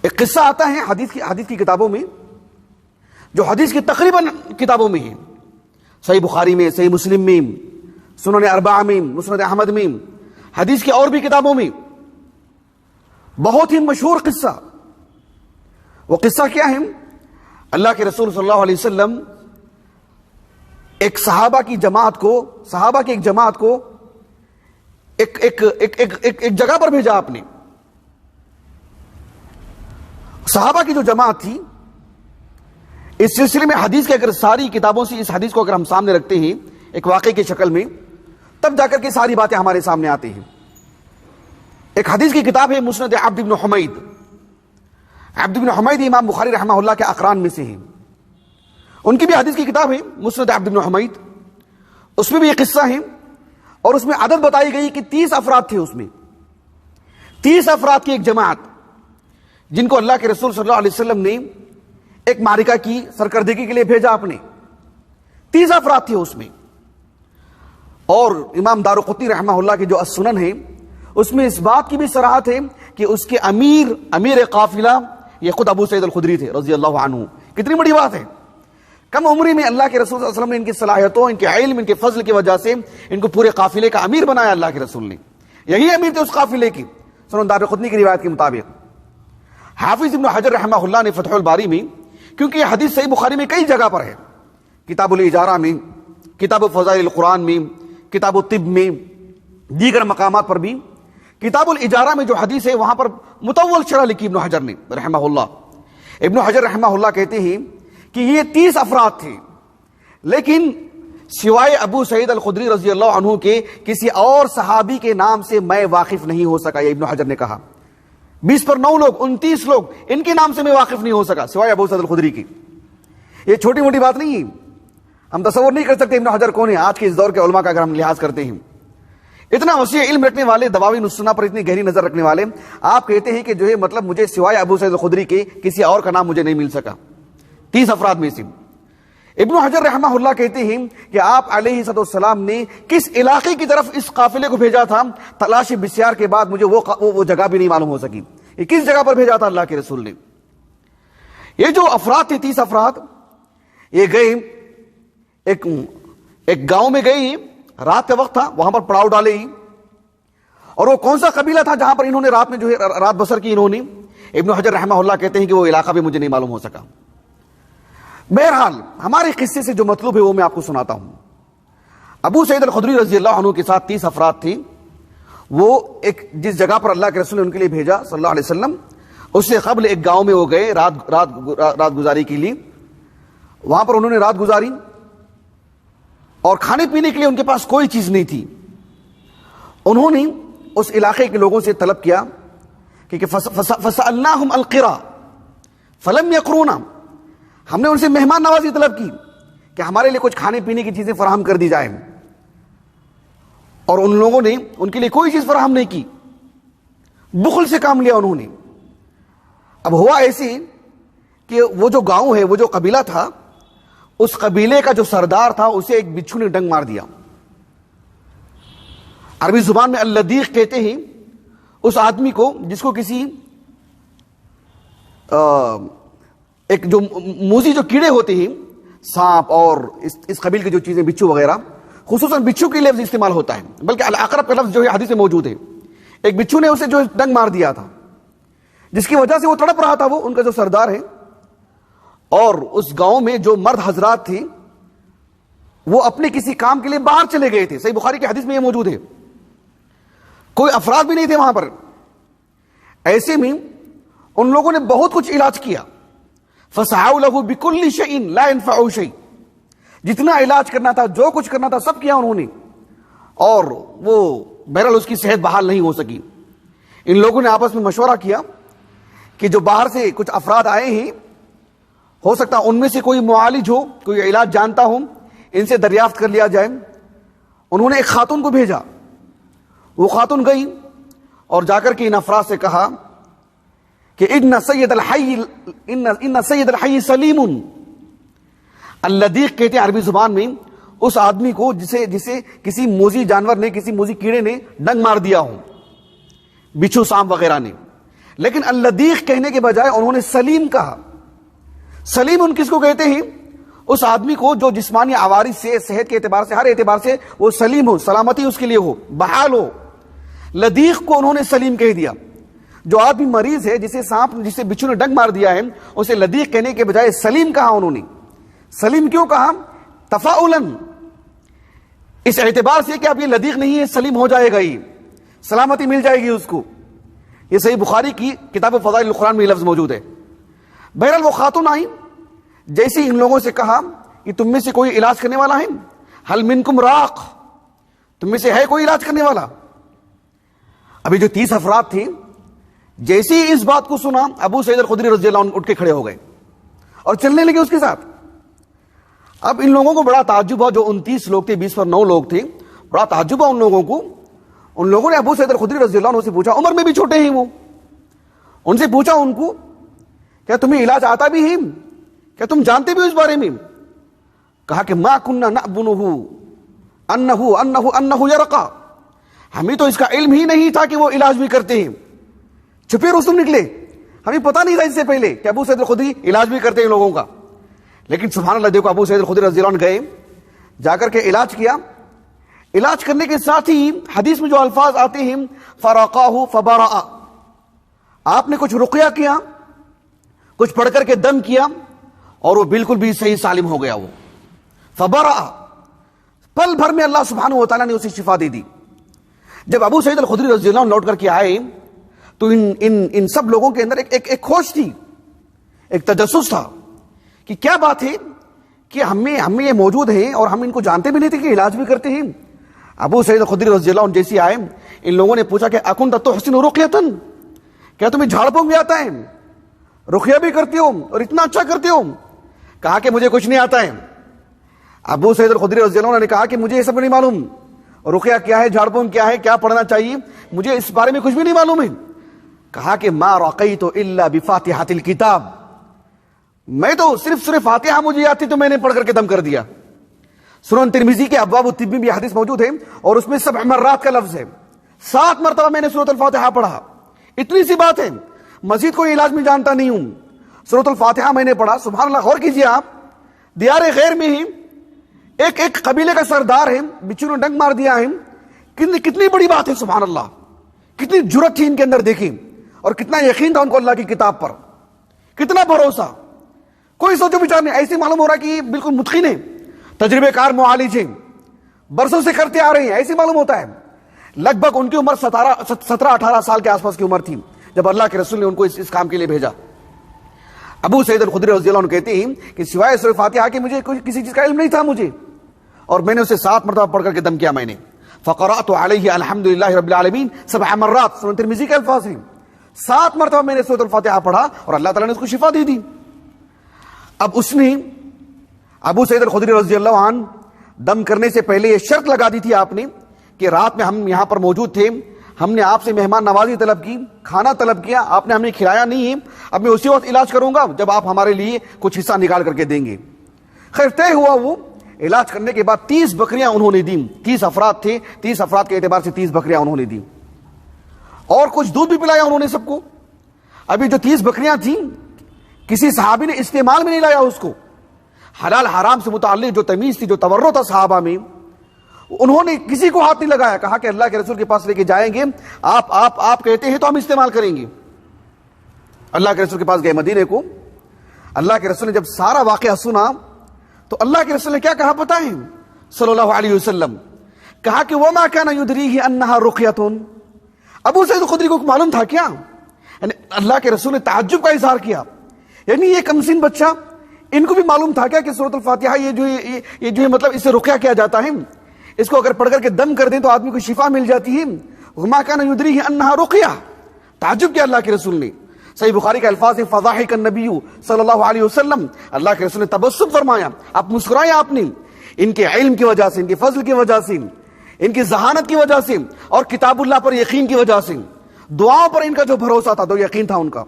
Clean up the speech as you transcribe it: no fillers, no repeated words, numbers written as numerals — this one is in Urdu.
ایک قصہ آتا ہے حدیث کی کتابوں میں، جو حدیث کی تقریباً کتابوں میں ہے، صحیح بخاری میں، صحیح مسلم میں، سنن اربعہ میں، مسند احمد میں، حدیث کی اور بھی کتابوں میں، بہت ہی مشہور قصہ۔ وہ قصہ کیا ہے؟ اللہ کے رسول صلی اللہ علیہ وسلم ایک صحابہ کی ایک جماعت کو ایک جگہ پر بھیجا آپ نے۔ صحابہ کی جو جماعت تھی، اس سلسلے میں حدیث کے اگر ساری کتابوں سے اس حدیث کو اگر ہم سامنے رکھتے ہیں ایک واقعے کی شکل میں، تب جا کر کے ساری باتیں ہمارے سامنے آتی ہیں۔ ایک حدیث کی کتاب ہے مسند عبد بن حمید۔ عبد بن حمید امام بخاری رحمہ اللہ کے اقران میں سے ہیں، ان کی بھی حدیث کی کتاب ہے مسند عبد بن حمید، اس میں بھی یہ قصہ ہے، اور اس میں عدد بتائی گئی کہ 30 افراد تھے، اس میں 30 افراد کی ایک جماعت، جن کو اللہ کے رسول صلی اللہ علیہ وسلم نے ایک معرکہ کی سرکردگی کے لیے بھیجا آپ نے۔ 30 افراد تھے اس میں، اور امام دارقطنی رحمہ اللہ کے جو السنن ہے، اس میں اس بات کی بھی صراحت ہے کہ اس کے امیر قافلہ یہ خود ابو سعید الخدری تھے رضی اللہ عنہ۔ کتنی بڑی بات ہے! کم عمری میں اللہ کے رسول صلی اللہ علیہ وسلم نے ان کی صلاحیتوں، ان کے علم، ان کے فضل کی وجہ سے ان کو پورے قافلے کا امیر بنایا اللہ کے رسول نے۔ یہی امیر تھے اس قافلے کی، سنن دارقطنی کی روایت کے مطابق۔ حافظ ابن حجر رحمہ اللہ نے فتح الباری میں، کیونکہ یہ حدیث صحیح بخاری میں کئی جگہ پر ہے، کتاب الاجارہ میں، کتاب فضائل القرآن میں، کتاب الطب میں، دیگر مقامات پر بھی، کتاب الاجارہ میں جو حدیث ہے وہاں پر مطول شرح لکھی ابن حجر نے رحمہ اللہ۔ ابن حجر رحمہ اللہ کہتے ہیں کہ یہ 30 افراد تھے، لیکن سوائے ابو سعید الخدری رضی اللہ عنہ کے کسی اور صحابی کے نام سے میں واقف نہیں ہو سکا، یہ ابن حجر نے کہا۔ 20 پر 9 لوگ، 29 لوگ، ان کے نام سے میں واقف نہیں ہو سکا سوائے ابو سعید الخدری کی۔ یہ چھوٹی موٹی بات نہیں ہے، ہم تصور نہیں کر سکتے ابن حجر کون ہے آج کے اس دور کے علماء کا اگر ہم لحاظ کرتے ہیں۔ اتنا وسیع علم رکھنے والے، دواوین السنہ پر اتنی گہری نظر رکھنے والے، آپ کہتے ہیں کہ جو ہے مطلب مجھے سوائے ابو سعید الخدری کے کسی اور کا نام مجھے نہیں مل سکا 30 افراد میں سے۔ ابن حجر رحمہ اللہ کہتے ہیں کہ آپ علیہ السلام نے کس علاقے کی طرف اس قافلے کو بھیجا تھا، تلاش بسیار کے بعد مجھے وہ جگہ بھی نہیں معلوم ہو سکی، یہ کس جگہ پر بھیجا تھا اللہ کے رسول نے۔ یہ جو افراد تھے 30 افراد، یہ گئے ایک گاؤں میں گئے، رات کا وقت تھا، وہاں پر پڑاؤ ڈالے ہی، اور وہ کون سا قبیلہ تھا جہاں پر انہوں نے رات میں جو ہے رات بسر کی انہوں نے، ابن حجر رحمہ اللہ کہتے ہیں کہ وہ علاقہ بھی مجھے نہیں معلوم ہو سکا۔ بہرحال ہمارے قصے سے جو مطلوب ہے وہ میں آپ کو سناتا ہوں۔ ابو سعید الخدری رضی اللہ عنہ کے ساتھ 30 افراد تھے، وہ جس جگہ پر اللہ کے رسول نے ان کے لیے بھیجا صلی اللہ علیہ وسلم، اس سے قبل ایک گاؤں میں وہ گئے رات گزاری کے لیے، وہاں پر انہوں نے رات گزاری، اور کھانے پینے کے لیے ان کے پاس کوئی چیز نہیں تھی۔ انہوں نے اس علاقے کے لوگوں سے طلب کیا کہ فسألناہم القرا فلم یقرونا، ہم نے ان سے مہمان نوازی طلب کی کہ ہمارے لیے کچھ کھانے پینے کی چیزیں فراہم کر دی جائیں، اور ان لوگوں نے ان کے لیے کوئی چیز فراہم نہیں کی، بخل سے کام لیا انہوں نے۔ اب ہوا ایسی کہ وہ جو گاؤں ہے، وہ جو قبیلہ تھا، اس قبیلے کا جو سردار تھا اسے ایک بچھو نے ڈنگ مار دیا۔ عربی زبان میں اللدیق کہتے ہیں اس آدمی کو جس کو کسی ایک جو موذی جو کیڑے ہوتے ہیں، سانپ اور اس قبیل کی جو چیزیں، بچھو وغیرہ، خصوصاً بچھو کی لفظ استعمال ہوتا ہے، بلکہ العقرب کا لفظ جو ہے حدیث میں موجود ہے۔ ایک بچھو نے اسے جو ڈنگ مار دیا تھا، جس کی وجہ سے وہ تڑپ رہا تھا، وہ ان کا جو سردار ہے، اور اس گاؤں میں جو مرد حضرات تھے وہ اپنے کسی کام کے لیے باہر چلے گئے تھے، صحیح بخاری کی حدیث میں یہ موجود ہے، کوئی افراد بھی نہیں تھے وہاں پر۔ ایسے میں ان لوگوں نے بہت کچھ علاج کیا، فسعوا له بكل شيء لا ينفع شيء، جتنا علاج کرنا تھا، جو کچھ کرنا تھا سب کیا انہوں نے، اور وہ بہرحال اس کی صحت بحال نہیں ہو سکی۔ ان لوگوں نے آپس میں مشورہ کیا کہ جو باہر سے کچھ افراد آئے ہیں، ہو سکتا ان میں سے کوئی معالج ہو، کوئی علاج جانتا ہو، ان سے دریافت کر لیا جائے۔ انہوں نے ایک خاتون کو بھیجا، وہ خاتون گئی اور جا کر کے ان افراد سے کہا کہ ان سید الحی سلیم۔ اللدیق کہتے ہیں عربی زبان میں اس آدمی کو جسے کسی موذی جانور نے، کسی موذی کیڑے نے ڈنگ مار دیا ہو، بچھو، سانپ وغیرہ نے، لیکن اللدیق کہنے کے بجائے انہوں نے سلیم کہا. سلیم ان کس کو کہتے ہیں؟ اس آدمی کو جو جسمانی عوارض سے، صحت کے اعتبار سے، ہر اعتبار سے وہ سلیم ہو، سلامتی اس کے لیے ہو، بحال ہو. لدیق کو انہوں نے سلیم کہہ دیا. جو آدمی مریض ہے، جسے بچھو نے ڈنگ مار دیا ہے، اسے لدیق کہنے کے بجائے سلیم کہا انہوں نے. سلیم کیوں کہا؟ تفاؤلاً، اس اعتبار سے کہ اب یہ لدیق نہیں ہے، سلیم ہو جائے گا، یہ سلامتی مل جائے گی اس کو. یہ صحیح بخاری کی کتاب فضائل القرآن میں یہ لفظ موجود ہے. بہرحال وہ خاتون آئی، جیسے ان لوگوں سے کہا کہ تم میں سے کوئی علاج کرنے والا ہے؟ حل منکم راق، تم میں سے ہے کوئی علاج کرنے والا؟ ابھی جو 30 افراد تھے، جیسے ہی اس بات کو سنا، ابو سعید الخدری رضی اللہ عنہ اٹھ کے کھڑے ہو گئے اور چلنے لگے اس کے ساتھ. اب ان لوگوں کو بڑا تعجب ہوا، جو 29 لوگ تھے، 20 پر 9 لوگ تھے، بڑا تعجب ہوا ان لوگوں کو. ان لوگوں نے ابو سعید الخدری رضی اللہ عنہ سے پوچھا، عمر میں بھی چھوٹے ہیں وہ، ان سے پوچھا ان کو کیا تمہیں علاج آتا بھی ہے؟ کیا تم جانتے بھی اس بارے میں؟ کہا کہ ما کننا نأبنہ انہ یرقا، ہمیں تو اس کا علم ہی نہیں تھا کہ وہ علاج بھی کرتے ہیں. چھپے رسوم نکلے، ہمیں پتہ نہیں تھا اس سے پہلے کہ ابو سعید الخدری علاج بھی کرتے ہیں لوگوں کا. لیکن سبحان اللہ، دیکھو ابو سعید الخدری رضی اللہ عنہ گئے، جا کر کے علاج کیا. علاج کرنے کے ساتھ ہی حدیث میں جو الفاظ آتے ہیں، فرقاہ فبرأ، آپ نے کچھ رقیہ کیا، کچھ پڑھ کر کے دم کیا، اور وہ بالکل بھی صحیح سالم ہو گیا. وہ فبرأ، پل بھر میں اللہ سبحانہ و تعالیٰ نے اسے شفا دے دی. جب ابو سعید الخدری رضی اللہ عنہ لوٹ کر کے آئے تو ان سب لوگوں کے اندر ایک کھوج تھی، ایک تجسس تھا کہ کیا بات ہے کہ ہم میں یہ موجود ہیں اور ہم ان کو جانتے بھی نہیں تھے کہ علاج بھی کرتے ہیں. ابو سعید الخدری رضی اللہ عنہ جیسے آئے، ان لوگوں نے پوچھا کہ اکنت تحسن رقیۃ، کیا تمہیں جھاڑ پھونک بھی آتا ہے، رقیہ بھی کرتے ہو اور اتنا اچھا کرتے ہو؟ کہا کہ مجھے کچھ نہیں آتا ہے. ابو سعید الخدری رضی اللہ عنہ نے کہا کہ مجھے یہ سب نہیں معلوم، رقیہ کیا ہے، جھاڑ پھونک کیا ہے، کیا پڑھنا چاہیے، مجھے اس بارے میں کچھ بھی نہیں معلوم ہے. کہا کہ ما رقیت الا بفاتحۃ الکتاب، میں تو صرف فاتحہ مجھے آتی تو میں نے پڑھ کر کے دم کر دیا. سنن ترمذی کے ابواب الطب میں بھی حدیث موجود ہے، اور اس میں 7 مرات کا لفظ ہے. 7 مرتبہ میں نے سورۃ الفاتحہ پڑھا. اتنی سی بات ہے، مزید کوئی علاج میں جانتا نہیں ہوں، سورۃ الفاتحہ میں نے پڑھا. سبحان اللہ، غور کیجیے آپ، دیار غیر میں ہی ایک قبیلے کا سردار ہے، بچھو نے ڈنگ مار دیا ہے. کتنی بڑی بات ہے، سبحان اللہ، کتنی جرت تھی ان کے اندر، دیکھیں، اور کتنا یقین تھا ان کو اللہ کی کتاب پر، کتنا بھروسہ. کوئی سوچو بچار نہیں، ایسے معلوم ہو رہا کہ یہ بالکل متقن ہے، تجربے کار معالج ہیں، برسوں سے کرتے آ رہے ہیں، ایسے معلوم ہوتا ہے. لگ بھگ ان کی عمر 17-18 سال کے آس پاس کی عمر تھی جب اللہ کے رسول نے ان کو اس کام کے لیے بھیجا. ابو سعید الخدری رضی اللہ عنہ کہتے ہیں کہ سوائے سورۃ فاتحہ کے مجھے کسی چیز کا علم نہیں تھا مجھے، اور میں نے اسے 7 مرتبہ پڑھ کر کے دم کیا. میں نے فقرأت علیہ الحمدللہ رب العالمین 7 مرات، سنن ترمذی کے الفاظ ہیں. 7 مرتبہ میں نے سورۃ الفاتحہ پڑھا اور اللہ تعالیٰ نے اس کو شفا دے دی. اب اس نے ابو سعید الخدری رضی اللہ عنہ دم کرنے سے پہلے یہ شرط لگا دی تھی آپ نے کہ رات میں ہم یہاں پر موجود تھے، ہم نے آپ سے مہمان نوازی طلب کی، کھانا طلب کیا، آپ نے ہمیں کھلایا نہیں ہے، اب میں اسی وقت علاج کروں گا جب آپ ہمارے لیے کچھ حصہ نکال کر کے دیں گے. خیر طے ہوا. وہ علاج کرنے کے بعد 30 بکریاں انہوں نے دیں. 30 افراد تھے، 30 افراد کے اعتبار سے 30 بکریاں انہوں نے دیں، اور کچھ دودھ بھی پلایا انہوں نے سب کو. ابھی جو 30 بکریاں تھیں، کسی صحابی نے استعمال میں نہیں لایا اس کو. حلال حرام سے متعلق جو تمیز تھی، جو تورع تھا صحابہ میں، انہوں نے کسی کو ہاتھ نہیں لگایا. کہا کہ اللہ کے رسول کے پاس لے کے جائیں گے، آپ کہتے ہیں تو ہم استعمال کریں گے. اللہ کے رسول کے پاس گئے مدینے کو. اللہ کے رسول نے جب سارا واقعہ سنا تو اللہ کے رسول نے کیا کہا پتہ ہے صلی اللہ علیہ وسلم؟ کہا کہ وما كان يدريه انها رقیۃ. ابو سعید الخدری کو معلوم تھا کیا؟ یعنی اللہ کے رسول نے تعجب کا اظہار کیا، یعنی یہ کمسن بچہ، ان کو بھی معلوم تھا کیا کہ سورۃ الفاتحہ یہ جو ہے مطلب اس سے رقیہ کیا جاتا ہے، اس کو اگر پڑھ کر کے دم کر دیں تو آدمی کو شفا مل جاتی ہے. وما كان يدريه انها رقیہ. تعجب کیا اللہ کے رسول نے. صحیح بخاری کے الفاظ ہیں فضحك النبی صلی اللہ علیہ وسلم، اللہ کے رسول نے تبسم فرمایا، آپ مسکرائے آپ نے، ان کے علم کی وجہ سے، ان کے فضل کی وجہ سے، ان کی ذہانت کی وجہ سے، اور کتاب اللہ پر یقین کی وجہ سے، دعاؤں پر ان کا جو بھروسہ تھا، جو یقین تھا ان کا.